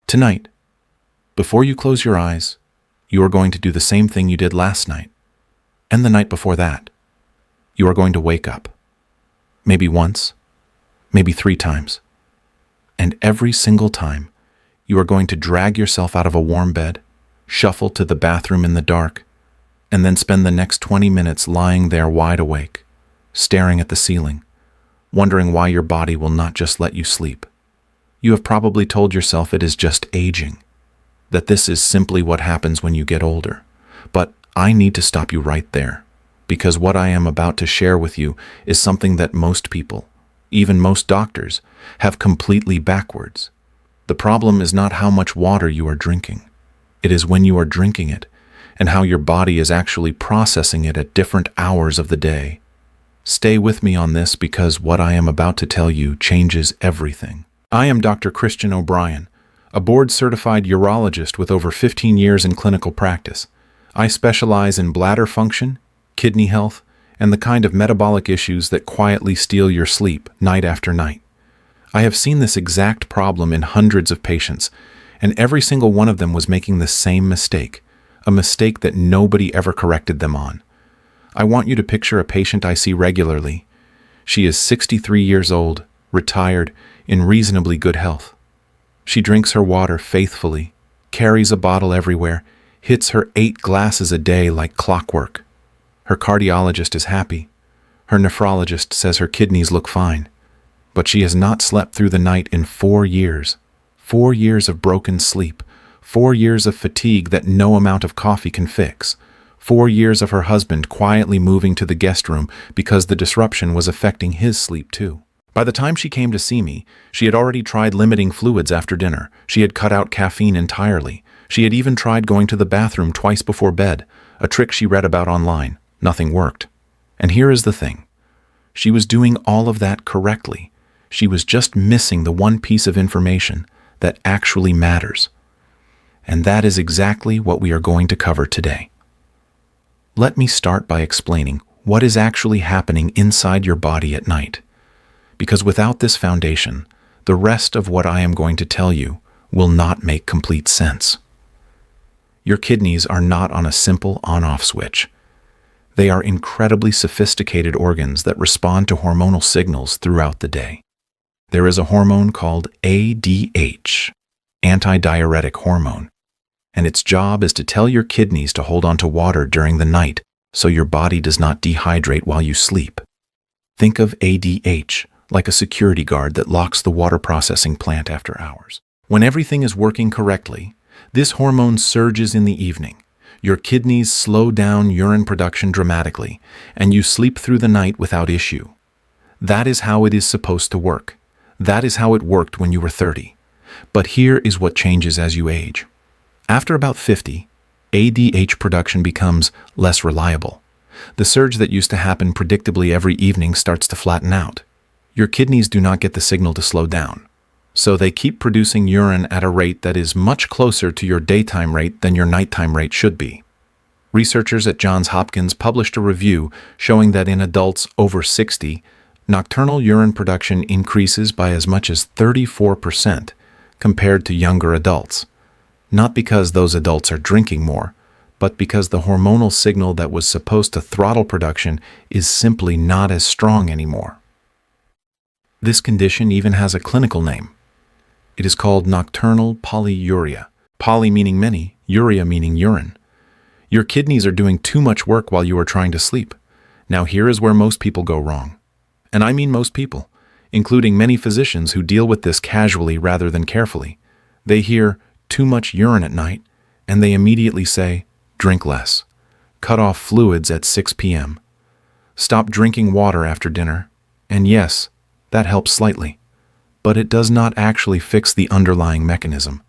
Tonight, before you close your eyes, you are going to do the same thing you did last night and the night before that. You are going to wake up. Maybe once, maybe 3 times. And every single time, you are going to drag yourself out of a warm bed, shuffle to the bathroom in the dark, and then spend the next 20 minutes lying there wide awake, staring at the ceiling, wondering why your body will not just let you sleep. You have probably told yourself it is just aging, that this is simply what happens when you get older. But I need to stop you right there, because what I am about to share with you is something that most people, even most doctors, have completely backwards. The problem is not how much water you are drinking. It is when you are drinking it, and how your body is actually processing it at different hours of the day. Stay with me on this because what I am about to tell you changes everything. I am Dr. Christian O'Brien, a board-certified urologist with over 15 years in clinical practice. I specialize in bladder function, kidney health, and the kind of metabolic issues that quietly steal your sleep night after night. I have seen this exact problem in hundreds of patients, and every single one of them was making the same mistake, a mistake that nobody ever corrected them on. I want you to picture a patient I see regularly. She is 63 years old, retired, in reasonably good health. She drinks her water faithfully, carries a bottle everywhere, hits her 8 glasses a day like clockwork. Her cardiologist is happy. Her nephrologist says her kidneys look fine. But she has not slept through the night in 4 years. 4 years of broken sleep. 4 years of fatigue that no amount of coffee can fix. 4 years of her husband quietly moving to the guest room because the disruption was affecting his sleep too. By the time she came to see me, she had already tried limiting fluids after dinner. She had cut out caffeine entirely. She had even tried going to the bathroom twice before bed, a trick she read about online. Nothing worked. And here is the thing. She was doing all of that correctly. She was just missing the one piece of information that actually matters. And that is exactly what we are going to cover today. Let me start by explaining what is actually happening inside your body at night. Because without this foundation, the rest of what I am going to tell you will not make complete sense. Your kidneys are not on a simple on-off switch. They are incredibly sophisticated organs that respond to hormonal signals throughout the day. There is a hormone called ADH, antidiuretic hormone, and its job is to tell your kidneys to hold onto water during the night so your body does not dehydrate while you sleep. Think of ADH like a security guard that locks the water processing plant after hours. When everything is working correctly, this hormone surges in the evening. Your kidneys slow down urine production dramatically, and you sleep through the night without issue. That is how it is supposed to work. That is how it worked when you were 30. But here is what changes as you age. After about 50, ADH production becomes less reliable. The surge that used to happen predictably every evening starts to flatten out. Your kidneys do not get the signal to slow down, so they keep producing urine at a rate that is much closer to your daytime rate than your nighttime rate should be. Researchers at Johns Hopkins published a review showing that in adults over 60, nocturnal urine production increases by as much as 34% compared to younger adults. Not because those adults are drinking more, but because the hormonal signal that was supposed to throttle production is simply not as strong anymore. This condition even has a clinical name. It is called nocturnal polyuria. Poly meaning many, uria meaning urine. Your kidneys are doing too much work while you are trying to sleep. Now here is where most people go wrong. And I mean most people, including many physicians who deal with this casually rather than carefully. They hear too much urine at night, and they immediately say, drink less. Cut off fluids at 6 p.m. Stop drinking water after dinner. And yes, that helps slightly. But it does not actually fix the underlying mechanism.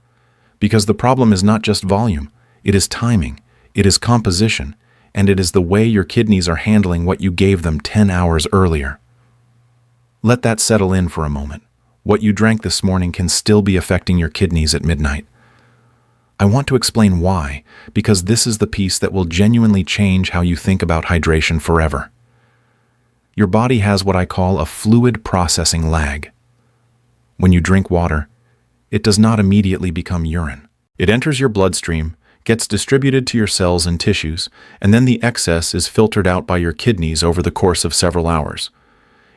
Because the problem is not just volume, it is timing, it is composition, and it is the way your kidneys are handling what you gave them 10 hours earlier. Let that settle in for a moment. What you drank this morning can still be affecting your kidneys at midnight. I want to explain why, because this is the piece that will genuinely change how you think about hydration forever. Your body has what I call a fluid processing lag. When you drink water, it does not immediately become urine. It enters your bloodstream, gets distributed to your cells and tissues, and then the excess is filtered out by your kidneys over the course of several hours.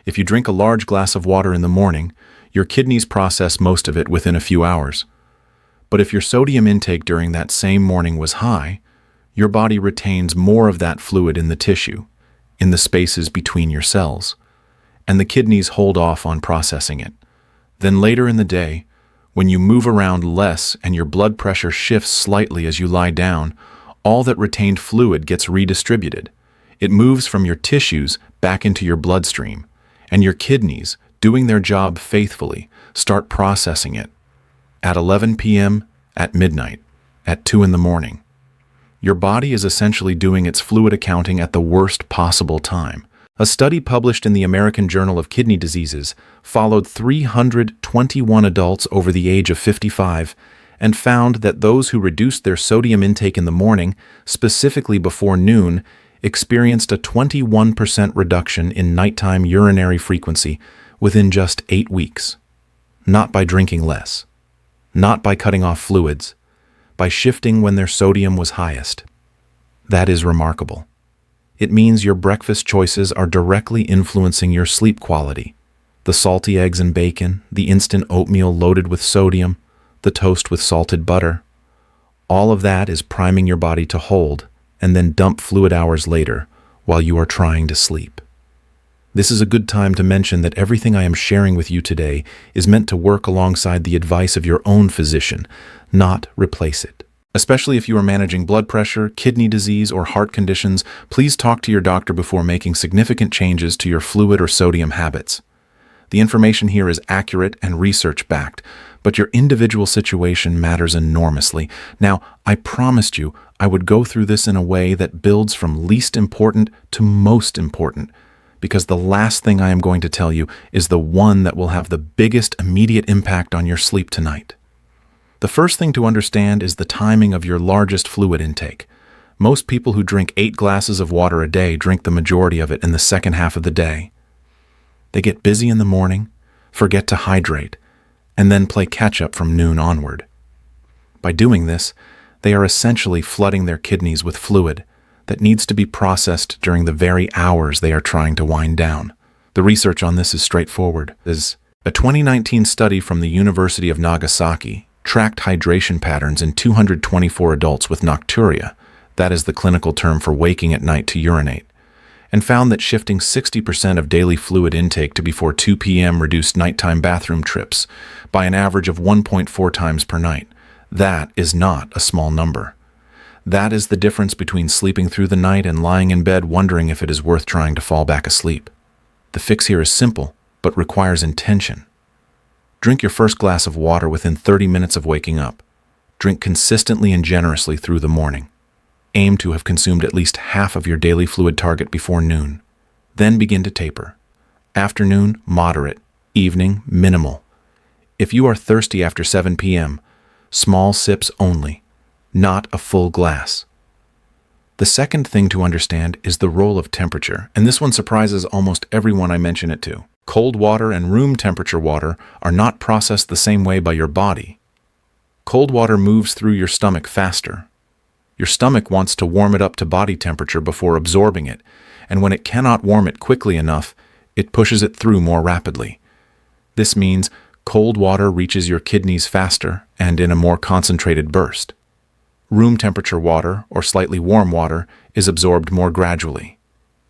If you drink a large glass of water in the morning, your kidneys process most of it within a few hours. But if your sodium intake during that same morning was high, your body retains more of that fluid in the tissue, in the spaces between your cells, and the kidneys hold off on processing it. Then later in the day, when you move around less and your blood pressure shifts slightly as you lie down, all that retained fluid gets redistributed. It moves from your tissues back into your bloodstream, and your kidneys, doing their job faithfully, start processing it. At 11 p.m., at midnight, at 2 in the morning. Your body is essentially doing its fluid accounting at the worst possible time. A study published in the American Journal of Kidney Diseases followed 321 adults over the age of 55 and found that those who reduced their sodium intake in the morning, specifically before noon, experienced a 21% reduction in nighttime urinary frequency within just 8 weeks. Not by drinking less, not by cutting off fluids, by shifting when their sodium was highest. That is remarkable. It means your breakfast choices are directly influencing your sleep quality. The salty eggs and bacon, the instant oatmeal loaded with sodium, the toast with salted butter. All of that is priming your body to hold and then dump fluid hours later while you are trying to sleep. This is a good time to mention that everything I am sharing with you today is meant to work alongside the advice of your own physician, not replace it. Especially if you are managing blood pressure, kidney disease, or heart conditions, please talk to your doctor before making significant changes to your fluid or sodium habits. The information here is accurate and research-backed, but your individual situation matters enormously. Now, I promised you I would go through this in a way that builds from least important to most important, because the last thing I am going to tell you is the one that will have the biggest immediate impact on your sleep tonight. The first thing to understand is the timing of your largest fluid intake. Most people who drink 8 glasses of water a day drink the majority of it in the second half of the day. They get busy in the morning, forget to hydrate, and then play catch-up from noon onward. By doing this, they are essentially flooding their kidneys with fluid that needs to be processed during the very hours they are trying to wind down. The research on this is straightforward. A 2019 study from the University of Nagasaki tracked hydration patterns in 224 adults with nocturia, that is the clinical term for waking at night to urinate, and found that shifting 60% of daily fluid intake to before 2 p.m. reduced nighttime bathroom trips by an average of 1.4 times per night. That is not a small number. That is the difference between sleeping through the night and lying in bed wondering if it is worth trying to fall back asleep. The fix here is simple, but requires intention. Drink your first glass of water within 30 minutes of waking up. Drink consistently and generously through the morning. Aim to have consumed at least half of your daily fluid target before noon. Then begin to taper. Afternoon, moderate. Evening, minimal. If you are thirsty after 7 p.m., small sips only, not a full glass. The second thing to understand is the role of temperature, and this one surprises almost everyone I mention it to. Cold water and room temperature water are not processed the same way by your body. Cold water moves through your stomach faster. Your stomach wants to warm it up to body temperature before absorbing it, and when it cannot warm it quickly enough, it pushes it through more rapidly. This means cold water reaches your kidneys faster and in a more concentrated burst. Room temperature water, or slightly warm water, is absorbed more gradually.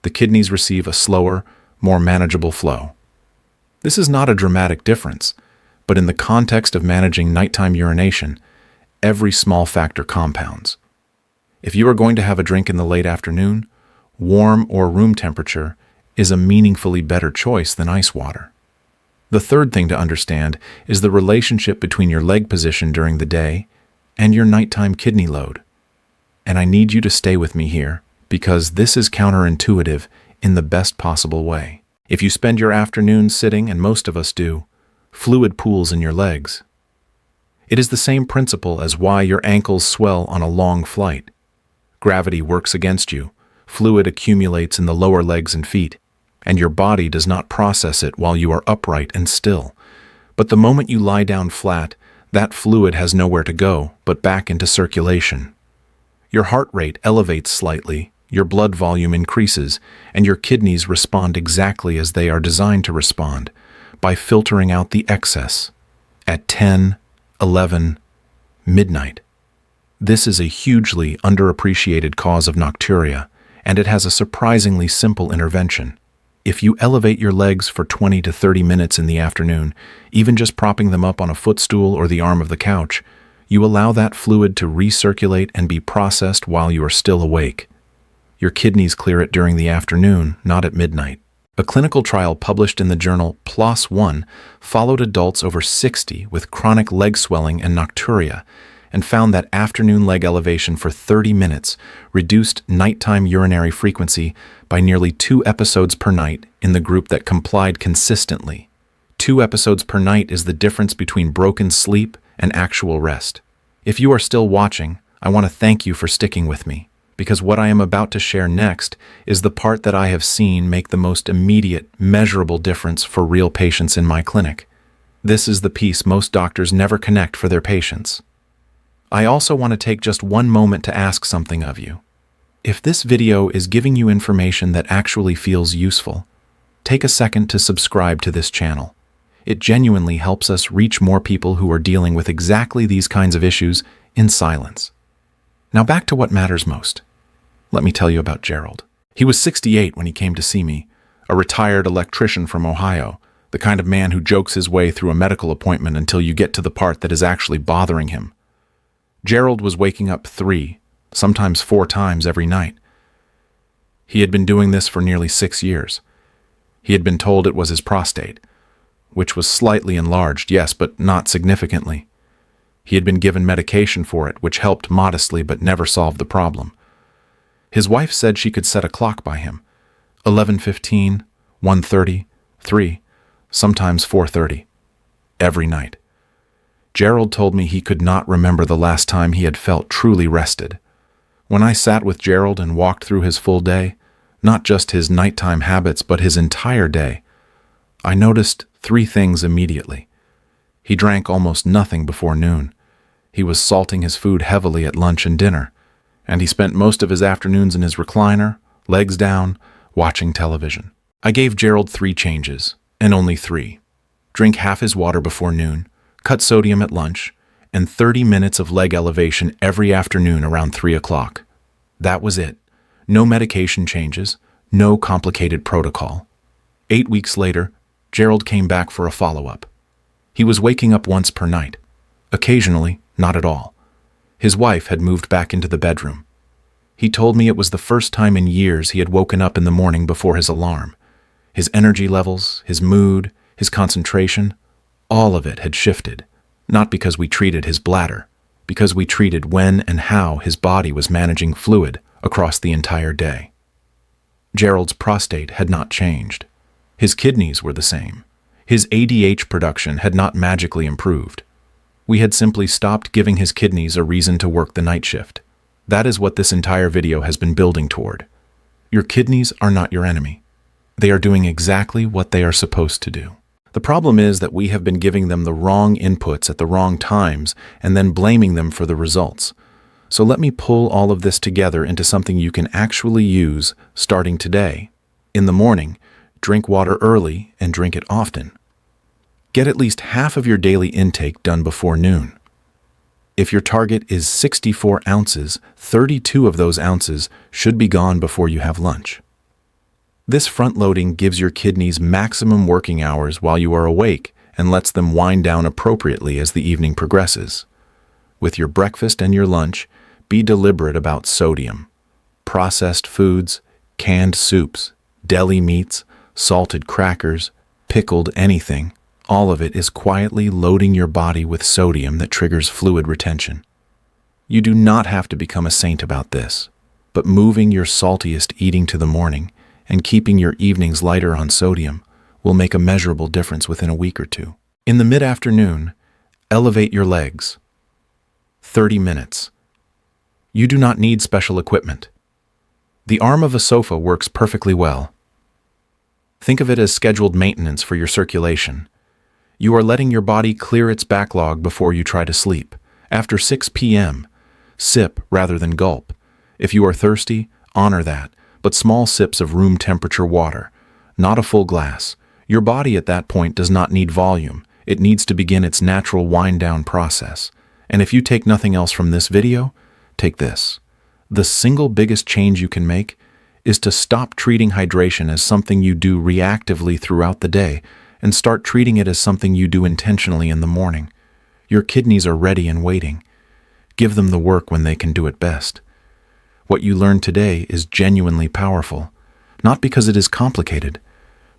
The kidneys receive a slower, more manageable flow. This is not a dramatic difference, but in the context of managing nighttime urination, every small factor compounds. If you are going to have a drink in the late afternoon, warm or room temperature is a meaningfully better choice than ice water. The third thing to understand is the relationship between your leg position during the day and your nighttime kidney load. And I need you to stay with me here, because this is counterintuitive in the best possible way. If you spend your afternoon sitting, and most of us do, fluid pools in your legs. It is the same principle as why your ankles swell on a long flight. Gravity works against you, fluid accumulates in the lower legs and feet, and your body does not process it while you are upright and still. But the moment you lie down flat, That fluid has nowhere to go but back into circulation. Your heart rate elevates slightly, your blood volume increases, and your kidneys respond exactly as they are designed to respond, by filtering out the excess at 10, 11, midnight. This is a hugely underappreciated cause of nocturia, and it has a surprisingly simple intervention. If you elevate your legs for 20 to 30 minutes in the afternoon, even just propping them up on a footstool or the arm of the couch, you allow that fluid to recirculate and be processed while you are still awake. Your kidneys clear it during the afternoon, not at midnight. A clinical trial published in the journal PLOS One followed adults over 60 with chronic leg swelling and nocturia and found that afternoon leg elevation for 30 minutes reduced nighttime urinary frequency by nearly 2 episodes per night in the group that complied consistently. 2 episodes per night is the difference between broken sleep and actual rest. If you are still watching, I want to thank you for sticking with me, because what I am about to share next is the part that I have seen make the most immediate, measurable difference for real patients in my clinic. This is the piece most doctors never connect for their patients. I also want to take just one moment to ask something of you. If this video is giving you information that actually feels useful, take a second to subscribe to this channel. It genuinely helps us reach more people who are dealing with exactly these kinds of issues in silence. Now back to what matters most. Let me tell you about Gerald. He was 68 when he came to see me, a retired electrician from Ohio, the kind of man who jokes his way through a medical appointment until you get to the part that is actually bothering him. Gerald was waking up 3, sometimes 4 times every night. He had been doing this for nearly 6 years. He had been told it was his prostate, which was slightly enlarged, yes, but not significantly. He had been given medication for it, which helped modestly but never solved the problem. His wife said she could set a clock by him. 11:15, 1:30, 3, sometimes 4:30, every night. Gerald told me he could not remember the last time he had felt truly rested. When I sat with Gerald and walked through his full day, not just his nighttime habits but his entire day, I noticed 3 things immediately. He drank almost nothing before noon. He was salting his food heavily at lunch and dinner, and he spent most of his afternoons in his recliner, legs down, watching television. I gave Gerald 3 changes, and only 3. Drink half his water before noon, cut sodium at lunch, and 30 minutes of leg elevation every afternoon around 3 o'clock. That was it. No medication changes, no complicated protocol. 8 weeks later, Gerald came back for a follow-up. He was waking up once per night. Occasionally, not at all. His wife had moved back into the bedroom. He told me it was the first time in years he had woken up in the morning before his alarm. His energy levels, his mood, his concentration, all of it had shifted, not because we treated his bladder, because we treated when and how his body was managing fluid across the entire day. Gerald's prostate had not changed. His kidneys were the same. His ADH production had not magically improved. We had simply stopped giving his kidneys a reason to work the night shift. That is what this entire video has been building toward. Your kidneys are not your enemy. They are doing exactly what they are supposed to do. The problem is that we have been giving them the wrong inputs at the wrong times and then blaming them for the results. So let me pull all of this together into something you can actually use starting today. In the morning, drink water early and drink it often. Get at least half of your daily intake done before noon. If your target is 64 ounces, 32 of those ounces should be gone before you have lunch. This front-loading gives your kidneys maximum working hours while you are awake and lets them wind down appropriately as the evening progresses. With your breakfast and your lunch, be deliberate about sodium. Processed foods, canned soups, deli meats, salted crackers, pickled anything, all of it is quietly loading your body with sodium that triggers fluid retention. You do not have to become a saint about this, but moving your saltiest eating to the morning and keeping your evenings lighter on sodium will make a measurable difference within a week or 2. In the mid-afternoon, elevate your legs. 30 minutes. You do not need special equipment. The arm of a sofa works perfectly well. Think of it as scheduled maintenance for your circulation. You are letting your body clear its backlog before you try to sleep. After 6 p.m., sip rather than gulp. If you are thirsty, honor that, but small sips of room temperature water, not a full glass. Your body at that point does not need volume. It needs to begin its natural wind-down process. And if you take nothing else from this video, take this. The single biggest change you can make is to stop treating hydration as something you do reactively throughout the day and start treating it as something you do intentionally in the morning. Your kidneys are ready and waiting. Give them the work when they can do it best. What you learned today is genuinely powerful, not because it is complicated,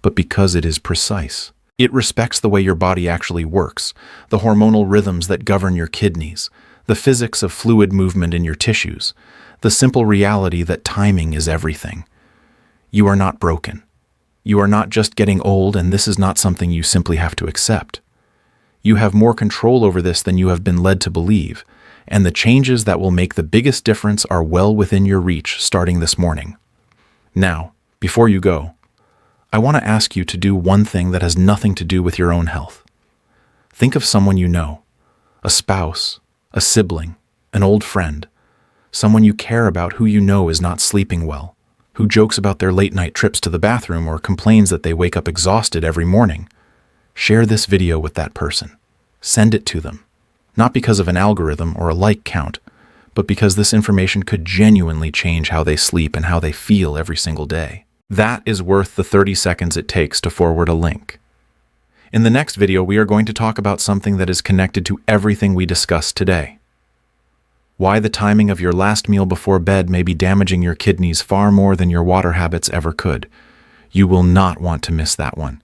but because it is precise. It respects the way your body actually works, the hormonal rhythms that govern your kidneys, the physics of fluid movement in your tissues, the simple reality that timing is everything. You are not broken. You are not just getting old, and this is not something you simply have to accept. You have more control over this than you have been led to believe, and the changes that will make the biggest difference are well within your reach starting this morning. Now, before you go, I want to ask you to do one thing that has nothing to do with your own health. Think of someone you know, a spouse, a sibling, an old friend, someone you care about who you know is not sleeping well, who jokes about their late-night trips to the bathroom or complains that they wake up exhausted every morning. Share this video with that person. Send it to them, not because of an algorithm or a like count, but because this information could genuinely change how they sleep and how they feel every single day. That is worth the 30 seconds it takes to forward a link. In the next video, we are going to talk about something that is connected to everything we discussed today. Why the timing of your last meal before bed may be damaging your kidneys far more than your water habits ever could. You will not want to miss that one.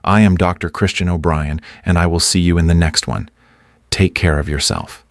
I am Dr. Christian O'Brien, and I will see you in the next one. Take care of yourself.